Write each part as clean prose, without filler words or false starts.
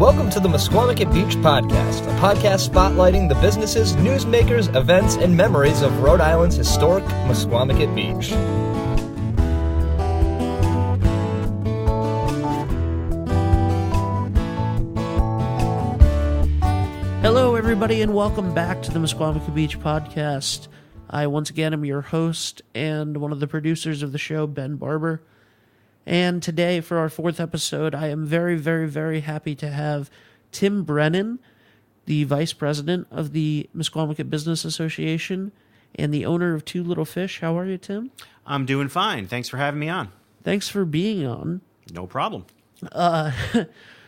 Welcome to the Misquamicut Beach Podcast, a podcast spotlighting the businesses, newsmakers, events, and memories of Rhode Island's historic Misquamicut Beach. Hello, everybody, and welcome back to the Misquamicut Beach Podcast. I, once again, am your host and one of the producers of the show, Ben Barber. And today, for our fourth episode, I am very, very, very happy to have Tim Brennan, the Vice President of the Misquamicut Business Association and the owner of Two Little Fish. How are you, Tim? I'm doing fine. Thanks for having me on. Thanks for being on. No problem.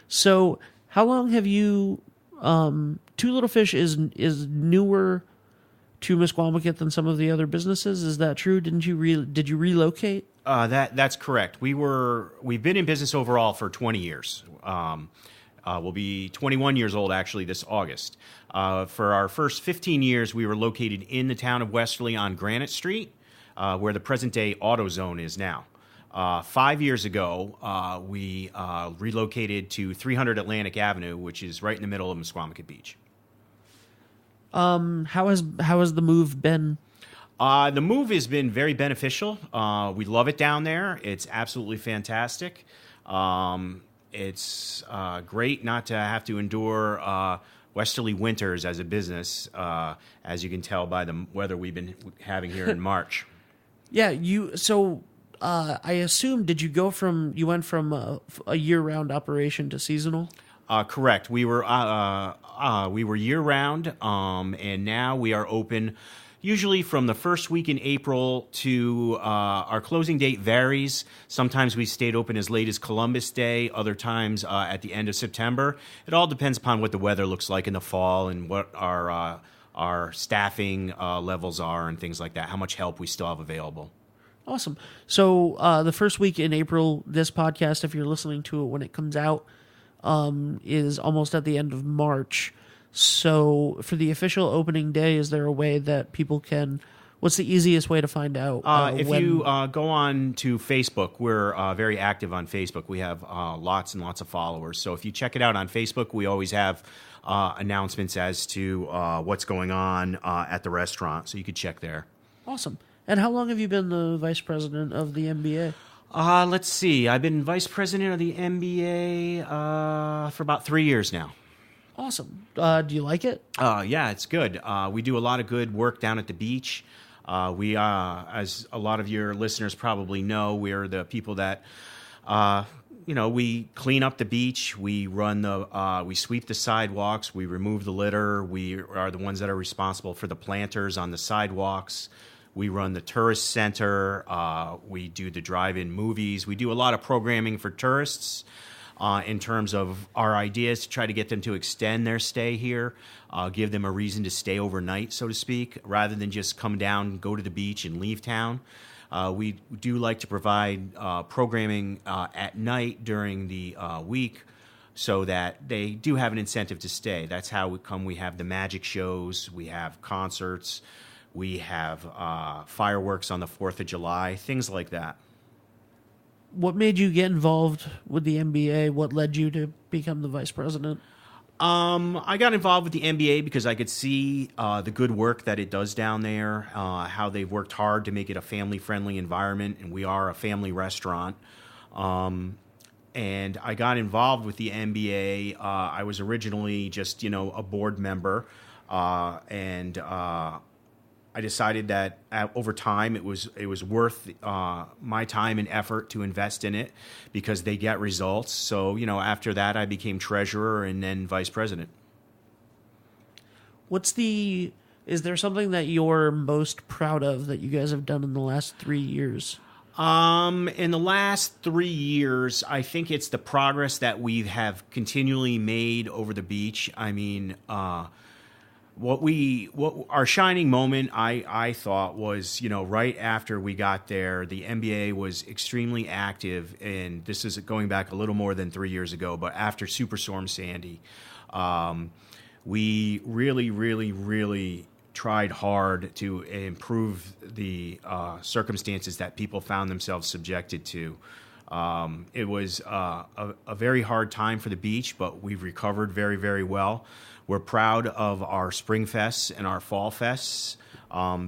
So, how long have you... Two Little Fish is newer to Misquamicut than some of the other businesses. Is that true? Did you relocate? That's correct. We've been in business overall for 20 years. We'll be 21 years old actually this August. For our first 15 years, we were located in the town of Westerly on Granite Street, where the present-day AutoZone is now. 5 years ago, we relocated to 300 Atlantic Avenue, which is right in the middle of Misquamicut Beach. How has the move been? The move has been very beneficial. We love it down there. It's absolutely fantastic. It's great not to have to endure westerly winters as a business, as you can tell by the weather we've been having here in March. Yeah, I assume, you went from a year-round operation to seasonal? Correct. We were year-round, and now we are open usually from the first week in April to our closing date varies. Sometimes we stayed open as late as Columbus Day, other times at the end of September. It all depends upon what the weather looks like in the fall and what our staffing levels are and things like that, how much help we still have available. Awesome. So the first week in April, this podcast, if you're listening to it when it comes out, is almost at the end of March. So for the official opening day, is there a way that people can... What's the easiest way to find out? If you go on to Facebook, we're very active on Facebook. We have lots and lots of followers. So if you check it out on Facebook, we always have announcements as to what's going on at the restaurant. So you could check there. Awesome. And how long have you been the vice president of the MBA? Let's see. I've been vice president of the MBA for about 3 years now. Awesome. Do you like it? Yeah, it's good. We do a lot of good work down at the beach. We, as a lot of your listeners probably know, we're the people that, we clean up the beach. We we sweep the sidewalks. We remove the litter. We are the ones that are responsible for the planters on the sidewalks. We run the tourist center. We do the drive-in movies. We do a lot of programming for tourists in terms of our ideas to try to get them to extend their stay here, give them a reason to stay overnight, so to speak, rather than just come down, go to the beach, and leave town. We do like to provide programming at night during the week so that they do have an incentive to stay. That's how we have the magic shows. We have concerts. We have fireworks on the 4th of July, things like that. What made you get involved with the MBA? What led you to become the vice president? I got involved with the MBA because I could see the good work that it does down there, how they've worked hard to make it a family-friendly environment, and we are a family restaurant. And I got involved with the MBA. I was originally just, a board member, and I decided that over time it was worth my time and effort to invest in it because they get results. So, after that I became treasurer and then vice president. Is there something that you're most proud of that you guys have done in the last 3 years? In the last 3 years, I think it's the progress that we have continually made over the beach. I mean, what our shining moment, I thought was, right after we got there, the NBA was extremely active, and this is going back a little more than 3 years ago, but after Superstorm Sandy, we really, really, really tried hard to improve the circumstances that people found themselves subjected to. It was a very hard time for the beach, but we've recovered very, very well. We're proud of our spring fests and our fall fests.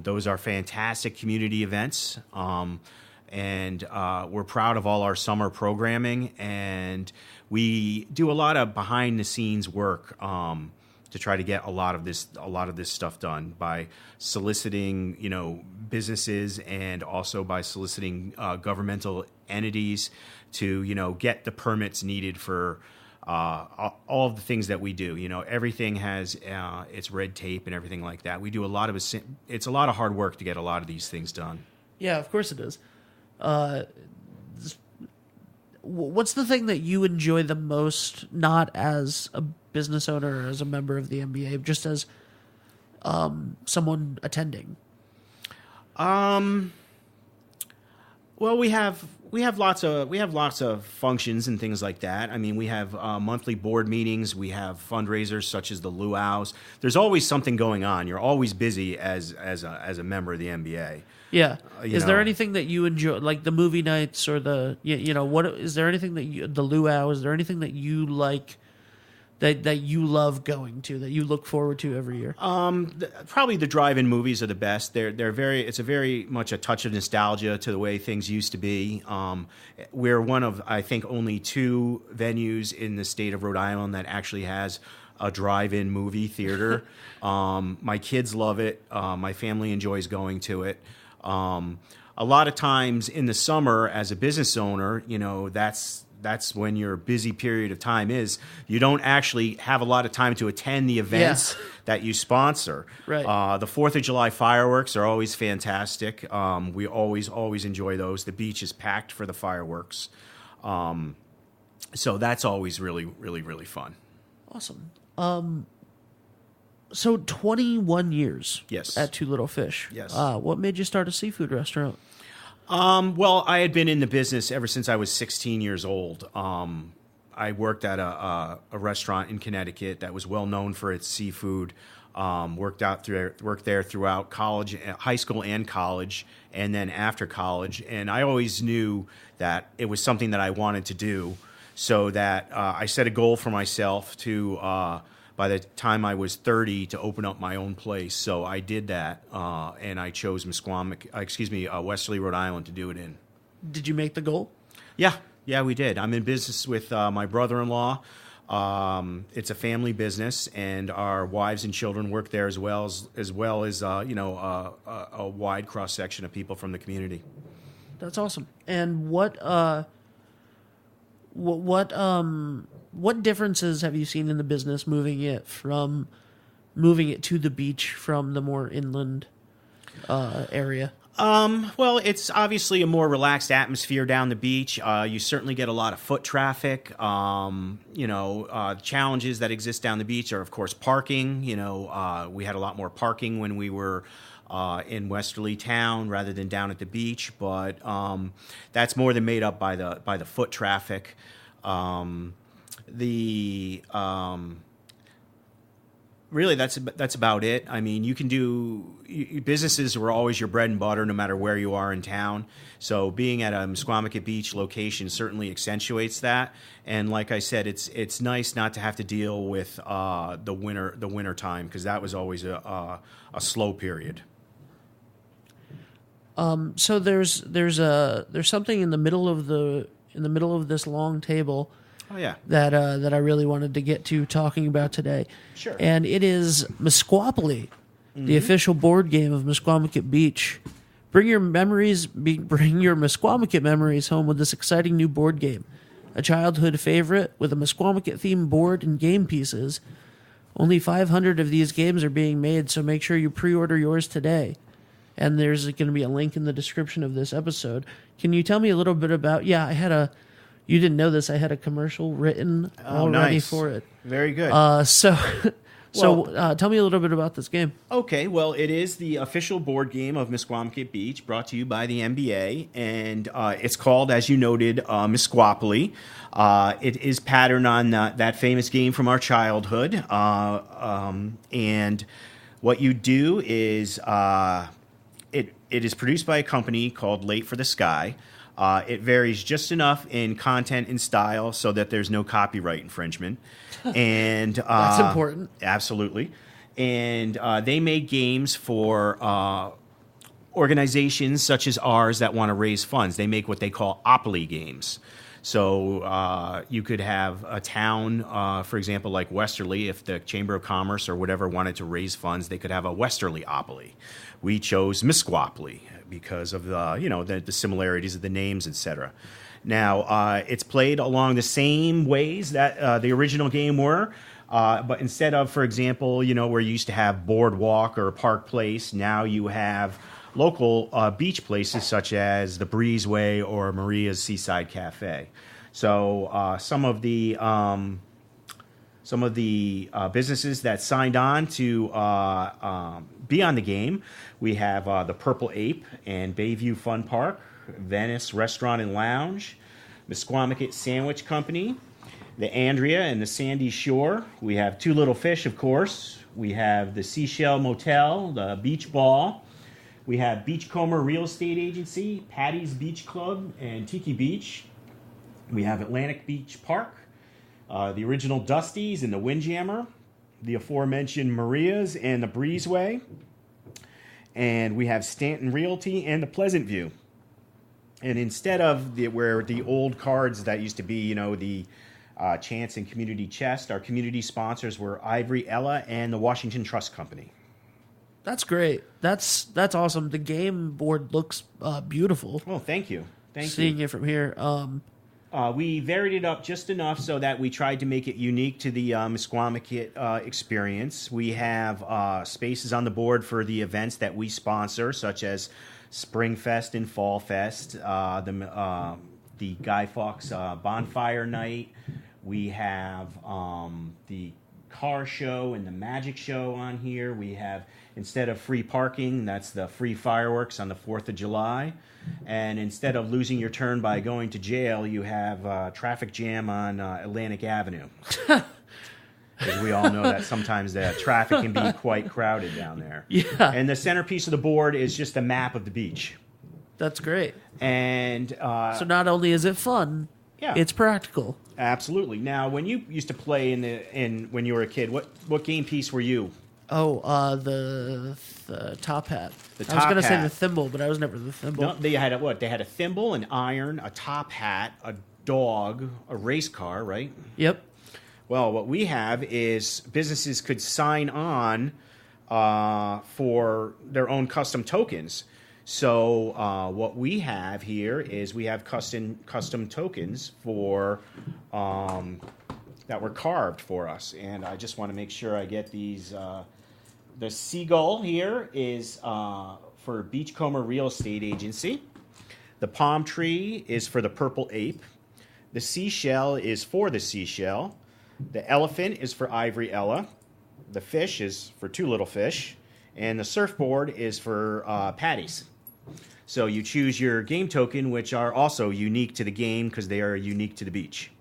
Those are fantastic community events. And we're proud of all our summer programming, and we do a lot of behind-the-scenes work to try to get a lot of this stuff done by soliciting, businesses, and also by soliciting governmental entities to, get the permits needed for all of the things that we do. Everything has its red tape and everything like that. We do it's a lot of hard work to get a lot of these things done. Yeah, of course it is. What's the thing that you enjoy the most, not as a business owner or as a member of the MBA, just as someone attending? Well, we have lots of functions and things like that. I mean, we have monthly board meetings. We have fundraisers such as the luau's. There's always something going on. You're always busy as a member of the MBA. Yeah. Is there anything that you enjoy, like the movie nights or what is there anything that the luau? Is there anything that you like that you love going to, that you look forward to every year? Probably the drive-in movies are the best. It's a very much a touch of nostalgia to the way things used to be. We're one of, I think, only 2 venues in the state of Rhode Island that actually has a drive-in movie theater. My kids love it. My family enjoys going to it. A lot of times in the summer, as a business owner, that's when your busy period of time is. You don't actually have a lot of time to attend the events that you sponsor. Right. The 4th of July fireworks are always fantastic. We always enjoy those. The beach is packed for the fireworks. So that's always really, really, really fun. Awesome. So 21 years Yes. at Two Little Fish. Yes. What made you start a seafood restaurant? Well, I had been in the business ever since I was 16 years old. I worked at a restaurant in Connecticut that was well known for its seafood. Worked there throughout college, high school, and college, and then after college. And I always knew that it was something that I wanted to do. So that I set a goal for myself to, by the time I was 30, to open up my own place. So I did that, and I chose Westerly, Rhode Island to do it in. Did you make the goal? Yeah, we did. I'm in business with my brother-in-law. It's a family business, and our wives and children work there as well as a wide cross section of people from the community. That's awesome. And what differences have you seen in the business moving it to the beach from the more inland area? Well, it's obviously a more relaxed atmosphere down the beach. You certainly get a lot of foot traffic. Challenges that exist down the beach are, of course, parking. We had a lot more parking when we were in Westerly Town rather than down at the beach, but that's more than made up by the foot traffic. Really, that's about it. I mean, you can businesses were always your bread and butter, no matter where you are in town. So being at a Misquamicut Beach location certainly accentuates that. And like I said, it's nice not to have to deal with the winter time, because that was always a slow period. So there's something in the middle of this long table. Oh yeah. That I really wanted to get to talking about today. Sure. And it is Misquopoly, the official board game of Misquamicut Beach. Bring your Misquamicut memories home with this exciting new board game. A childhood favorite with a Misquamicut themed board and game pieces. Only 500 of these games are being made, so make sure you pre-order yours today. And there's going to be a link in the description of this episode. Can you tell me a little bit about? You didn't know this. I had a commercial written already for it. Very good. Tell me a little bit about this game. Okay, well, it is the official board game of Misquamicut Beach, brought to you by the MBA, and it's called, as you noted, Misquopoly. It is patterned on that famous game from our childhood, and what you do is it is produced by a company called Late for the Sky. It varies just enough in content and style so that there's no copyright infringement. And That's important. Absolutely. And they make games for organizations such as ours that want to raise funds. They make what they call opoly games. So you could have a town, for example, like Westerly. If the Chamber of Commerce or whatever wanted to raise funds, they could have a Westerly-opoly. We chose Misquopoly because of the similarities of the names, etc. Now, it's played along the same ways that the original game were, but instead of, for example, where you used to have Boardwalk or Park Place, now you have local beach places such as the Breezeway or Maria's Seaside Cafe. So some of the businesses that signed on to be on the game, we have the Purple Ape and Bayview Fun Park, Venice Restaurant and Lounge, Misquamicut Sandwich Company, the Andrea and the Sandy Shore. We have Two Little Fish, of course. We have the Seashell Motel, the Beach Ball. We have Beachcomber Real Estate Agency, Patty's Beach Club, and Tiki Beach. We have Atlantic Beach Park, the original Dusty's and the Windjammer, the aforementioned Maria's and the Breezeway. And we have Stanton Realty and the Pleasant View. And instead of where the old cards that used to be, the Chance and Community Chest, our community sponsors were Ivory Ella and the Washington Trust Company. That's great. That's awesome. The game board looks beautiful. Oh, thank you. Seeing it from here. We varied it up just enough so that we tried to make it unique to the Misquamicut experience. We have spaces on the board for the events that we sponsor, such as Spring Fest and Fall Fest, the Guy Fawkes Bonfire Night. We have the car show and the magic show on here. We have, instead of free parking, that's the free fireworks on the 4th of July. And instead of losing your turn by going to jail, you have traffic jam on Atlantic Avenue. Because we all know that sometimes the traffic can be quite crowded down there. Yeah. And the centerpiece of the board is just a map of the beach. That's great. And so not only is it fun, it's practical. Absolutely. Now, when you used to play when you were a kid, what game piece were you? Oh, the top hat. I was going to say the thimble, but I was never the thimble. No, they had what? They had a thimble, an iron, a top hat, a dog, a race car, right? Yep. Well, what we have is businesses could sign on for their own custom tokens. So what we have here is we have custom tokens for that were carved for us, and I just want to make sure I get these. The seagull here is for Beachcomber Real Estate Agency. The palm tree is for the Purple Ape. The seashell is for the Seashell. The elephant is for Ivory Ella. The fish is for Two Little Fish. And the surfboard is for Patty's. So you choose your game token, which are also unique to the game because they are unique to the beach.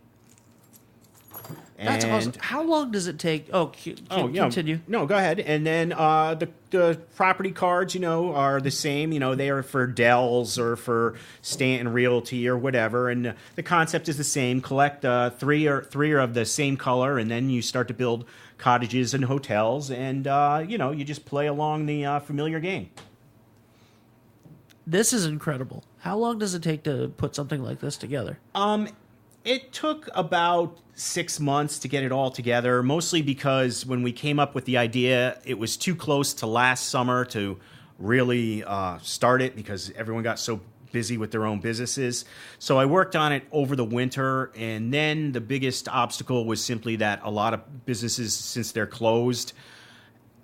That's awesome. How long does it take? Continue. No, go ahead. And then the property cards, are the same. They are for Dell's or for Stanton Realty or whatever. And the concept is the same. Collect three are of the same color, and then you start to build cottages and hotels. And you just play along the familiar game. This is incredible. How long does it take to put something like this together? It took about 6 months to get it all together, mostly because when we came up with the idea, it was too close to last summer to really start it because everyone got so busy with their own businesses. So I worked on it over the winter, and then the biggest obstacle was simply that a lot of businesses, since they're closed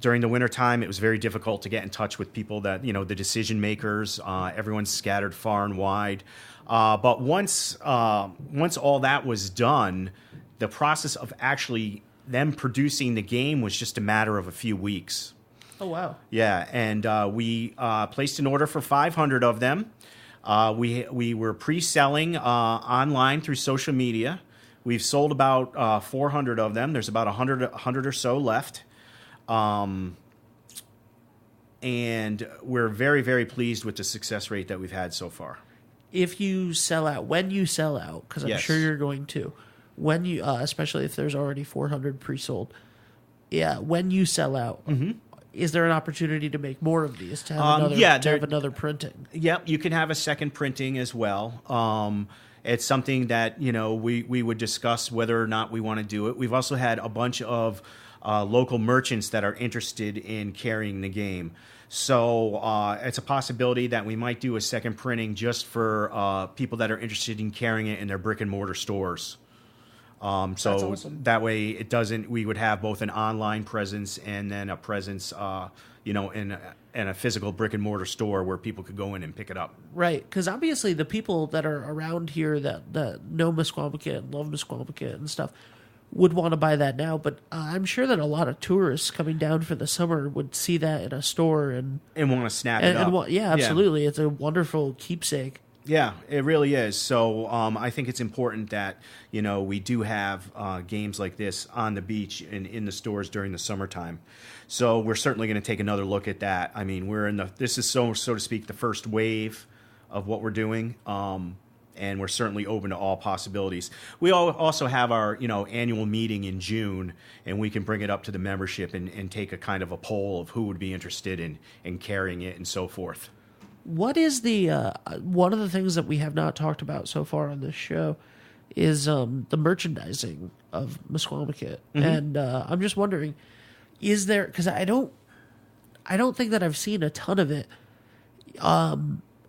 during the wintertime, it was very difficult to get in touch with people that, the decision makers. Everyone's scattered far and wide. But once all that was done, the process of actually them producing the game was just a matter of a few weeks. Oh, wow. Yeah, and we placed an order for 500 of them. We were pre-selling online through social media. We've sold about 400 of them. There's about 100 or so left. And we're very, very pleased with the success rate that we've had so far. if you sell out, when you sell out, because I'm Yes. sure you're going to, when you, especially if there's already 400 pre-sold, when you sell out, is there an opportunity to make more of these, to have another printing? Yep, you can have a second printing as well. It's something that we would discuss whether or not we want to do it. We've also had a bunch of local merchants that are interested in carrying the game. So it's a possibility that we might do a second printing just for people that are interested in carrying it in their brick and mortar stores. That's awesome. That way we would have both an online presence and then a presence, in a physical brick and mortar store where people could go in and pick it up. Right, because obviously the people that are around here that know Misquamicut and love Misquamicut and stuff would want to buy that now, but I'm sure that a lot of tourists coming down for the summer would see that in a store and want to snap it up. Yeah, absolutely. It's a wonderful keepsake. Yeah, it really is. So I think it's important that we do have games like this on the beach and in the stores during the summertime. So we're certainly going to take another look at that. I mean, this is so to speak the first wave of what we're doing. And we're certainly open to all possibilities. We also have our annual meeting in June, and we can bring it up to the membership and take a kind of a poll of who would be interested in carrying it and so forth. What is the one of the things that we have not talked about so far on this show is the merchandising of Misquamicut, and I'm just wondering, is there, because I don't think that I've seen a ton of it.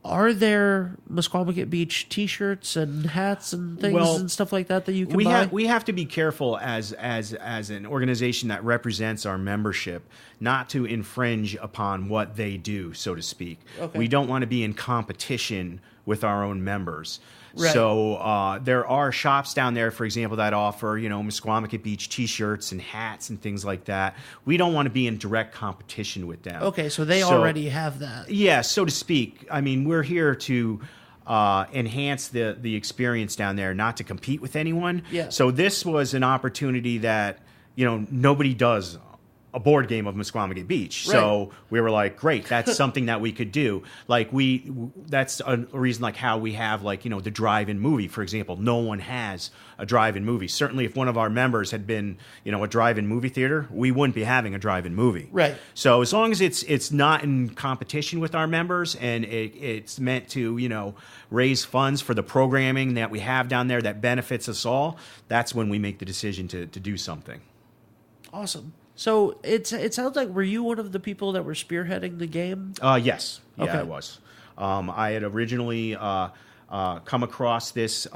Are there Misquamicut Beach T-shirts and hats and things and stuff like that you can buy? We have to be careful as an organization that represents our membership not to infringe upon what they do, so to speak. Okay. We don't want to be in competition with our own members. Right. So there are shops down there, for example, that offer, Misquamicut Beach T-shirts and hats and things like that. We don't want to be in direct competition with them. Okay, so they already have that. Yeah, so to speak. I mean, we're here to enhance the experience down there, not to compete with anyone. Yeah. So this was an opportunity that, nobody does a board game of Misquamicut Beach. Right. So we were like, great, that's something that we could do. Like that's a reason like how we have the drive-in movie, for example. No one has a drive-in movie. Certainly if one of our members had been, a drive-in movie theater, we wouldn't be having a drive-in movie. Right. So as long as it's not in competition with our members and it's meant to, raise funds for the programming that we have down there that benefits us all, that's when we make the decision to do something. Awesome. So it sounds like, were you one of the people that were spearheading the game? Yes. Yeah, Okay. I was. I had originally come across this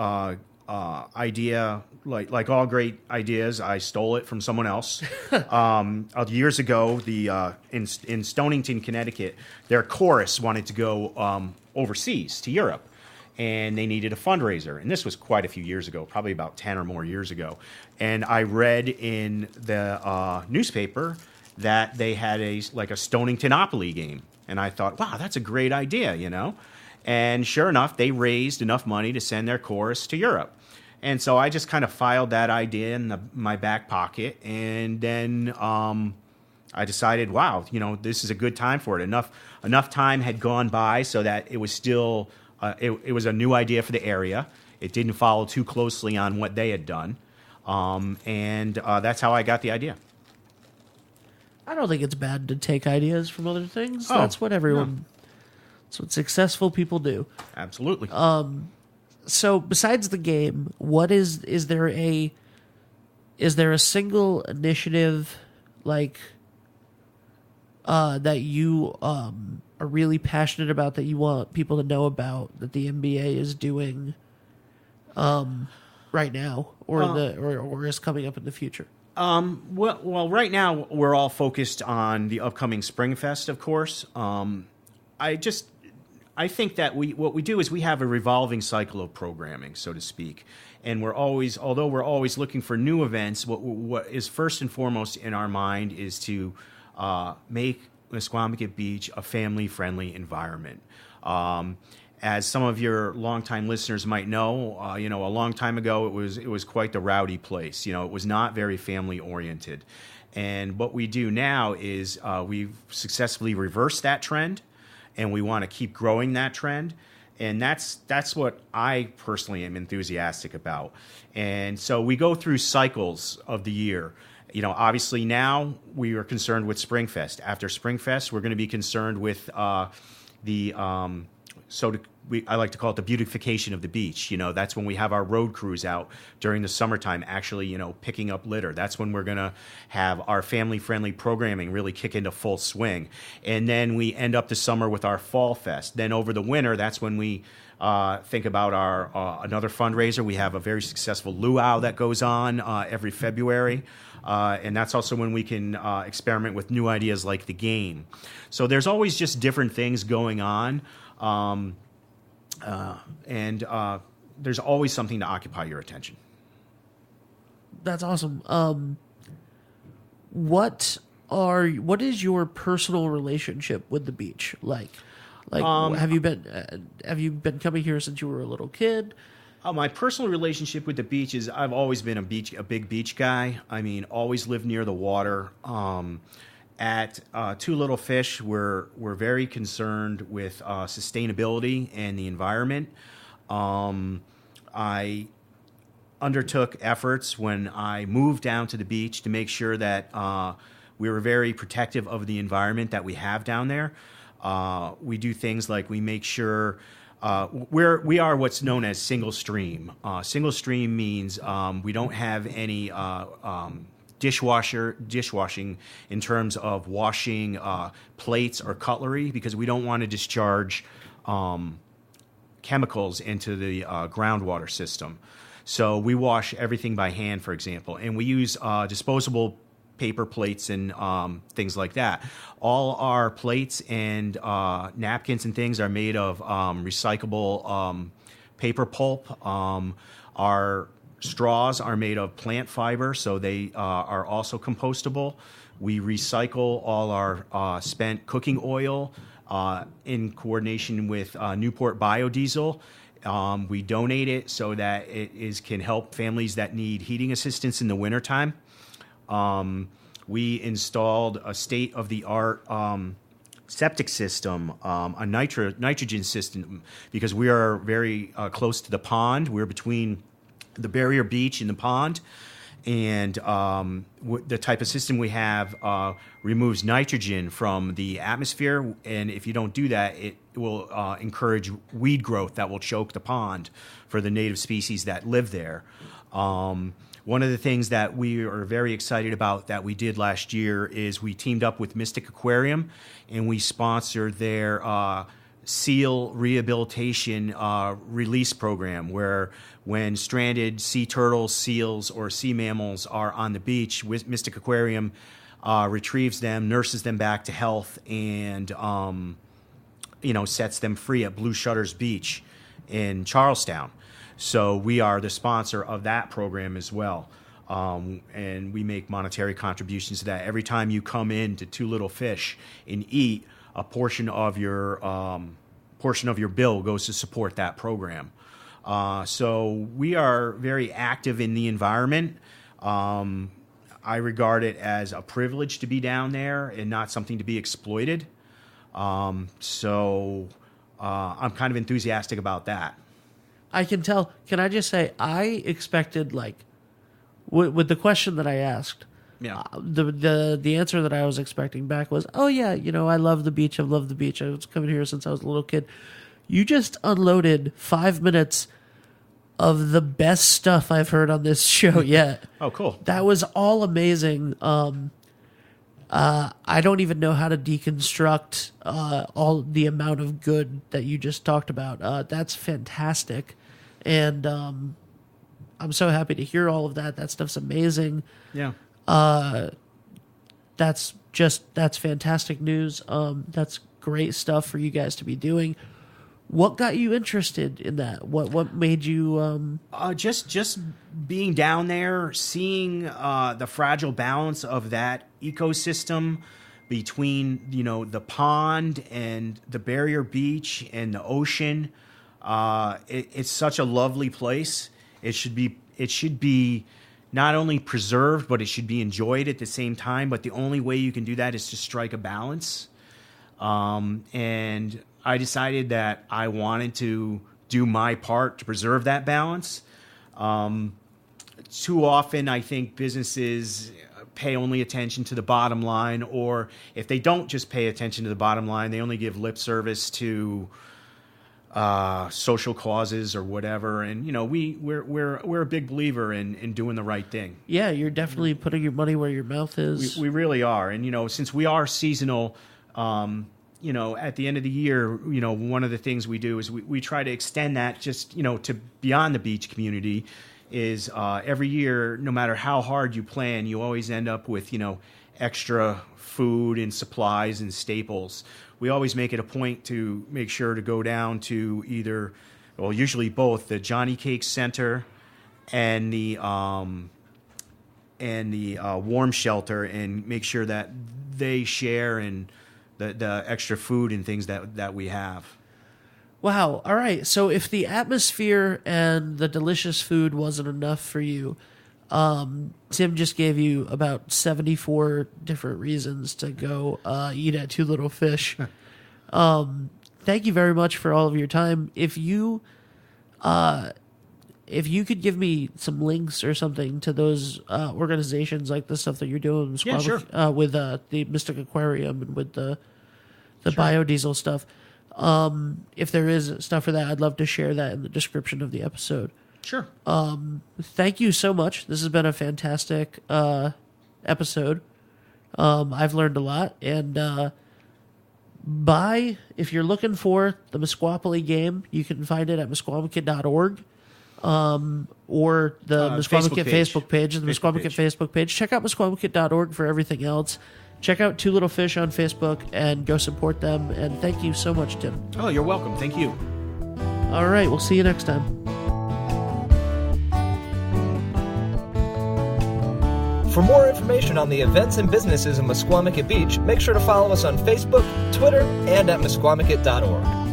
idea, like all great ideas, I stole it from someone else. Years ago, in Stonington, Connecticut, their chorus wanted to go overseas to Europe. And they needed a fundraiser. And this was quite a few years ago, probably about 10 or more years ago. And I read in the newspaper that they had a Stoningtonopoly game. And I thought, wow, that's a great idea, And sure enough, they raised enough money to send their chorus to Europe. And so I just kind of filed that idea in my back pocket. And then I decided, wow, this is a good time for it. Enough time had gone by so that it was still... It was a new idea for the area. It didn't follow too closely on what they had done. And that's how I got the idea. I don't think it's bad to take ideas from other things. Oh, That's what everyone... That's what successful people do. Absolutely. So besides the game, what is there a single initiative that you are really passionate about, that you want people to know about, that the MBA is doing right now or is coming up in the future? Well, right now we're all focused on the upcoming Springfest, of course. I think that what we do is we have a revolving cycle of programming, so to speak. And although we're always looking for new events, what is first and foremost in our mind is to make Misquamicut Beach a family-friendly environment. As some of your longtime listeners might know, a long time ago it was quite the rowdy place. It was not very family-oriented. And what we do now is we've successfully reversed that trend, and we want to keep growing that trend. And that's what I personally am enthusiastic about. And so we go through cycles of the year. Obviously now we are concerned with Springfest. After Springfest, we're going to be concerned with I like to call it the beautification of the beach. That's when we have our road crews out during the summertime, actually, picking up litter. That's when we're going to have our family-friendly programming really kick into full swing. And then we end up the summer with our Fall Fest. Then over the winter, that's when we think about our another fundraiser. We have a very successful luau that goes on every February. And that's also when we can experiment with new ideas like the game. So there's always just different things going on. And there's always something to occupy your attention. That's awesome. What is your personal relationship with the beach like? Have you been coming here since you were a little kid? My personal relationship with the beach is I've always been a big beach guy. I mean, always lived near the water. At Two Little Fish, we're very concerned with sustainability and the environment. I undertook efforts when I moved down to the beach to make sure that we were very protective of the environment that we have down there. We do things like we make sure we are what's known as single stream. Single stream means we don't have any dishwashing in terms of washing plates or cutlery, because we don't want to discharge chemicals into the groundwater system. So we wash everything by hand, for example, and we use disposable paper plates and things like that. All our plates and napkins and things are made of recyclable paper pulp. Our straws are made of plant fiber, so they are also compostable. We recycle all our spent cooking oil in coordination with Newport Biodiesel. We donate it so that can help families that need heating assistance in the wintertime. We installed a state-of-the-art septic system, a nitrogen system, because we are very close to the pond. We're between the barrier beach and the pond, and the type of system we have removes nitrogen from the atmosphere, and if you don't do that, it will encourage weed growth that will choke the pond for the native species that live there. One of the things that we are very excited about that we did last year is we teamed up with Mystic Aquarium, and we sponsored their seal rehabilitation release program, where when stranded sea turtles, seals, or sea mammals are on the beach, Mystic Aquarium retrieves them, nurses them back to health, and sets them free at Blue Shutters Beach in Charlestown. So we are the sponsor of that program as well. And we make monetary contributions to that. Every time you come in to Two Little Fish and eat, a portion of your bill goes to support that program. So we are very active in the environment. I regard it as a privilege to be down there and not something to be exploited. So I'm kind of enthusiastic about that. I can tell. Can I just say, I expected, with the question that I asked, Yeah. The answer that I was expecting back was, oh yeah, I love the beach. I've loved the beach. I was coming here since I was a little kid. You just unloaded 5 minutes of the best stuff I've heard on this show yet. Oh, cool. That was all amazing. I don't even know how to deconstruct all the amount of good that you just talked about. That's fantastic. And I'm so happy to hear all of that. That stuff's amazing. Yeah. That's fantastic news. That's great stuff for you guys to be doing. What got you interested in that? What made you? Just being down there, seeing the fragile balance of that ecosystem between the pond and the barrier beach and the ocean. It's such a lovely place. It should be not only preserved, but it should be enjoyed at the same time. But the only way you can do that is to strike a balance. And I decided that I wanted to do my part to preserve that balance. Too often, I think businesses pay only attention to the bottom line, or if they don't just pay attention to the bottom line, they only give lip service to social causes or whatever. And we're a big believer in doing the right thing. Yeah, you're definitely putting your money where your mouth is. We really are. And since we are seasonal, at the end of the year, one of the things we do is we try to extend that just to beyond the beach community. Is every year, no matter how hard you plan, you always end up with extra food and supplies and staples. We always make it a point to make sure to go down to usually both the Johnny Cake Center and the warm shelter, and make sure that they share in the extra food and things that we have. Wow. All right. So if the atmosphere and the delicious food wasn't enough for you, Tim just gave you about 74 different reasons to go eat at Two Little Fish. Thank you very much for all of your time. If you could give me some links or something to those organizations, like the stuff that you're doing with the Mystic Aquarium and with the biodiesel stuff. If there is stuff for that, I'd love to share that in the description of the episode. Sure. Thank you so much. This has been a fantastic episode. I've learned a lot. And if you're looking for the Misquopoly game, you can find it at misquamicut.org or the Misquamicut Facebook page. The Misquamicut Facebook page. Check out misquamicut.org for everything else. Check out Two Little Fish on Facebook and go support them. And thank you so much, Tim. Oh, you're welcome. Thank you. All right. We'll see you next time. For more information on the events and businesses in Misquamicut Beach, make sure to follow us on Facebook, Twitter, and at misquamicut.org.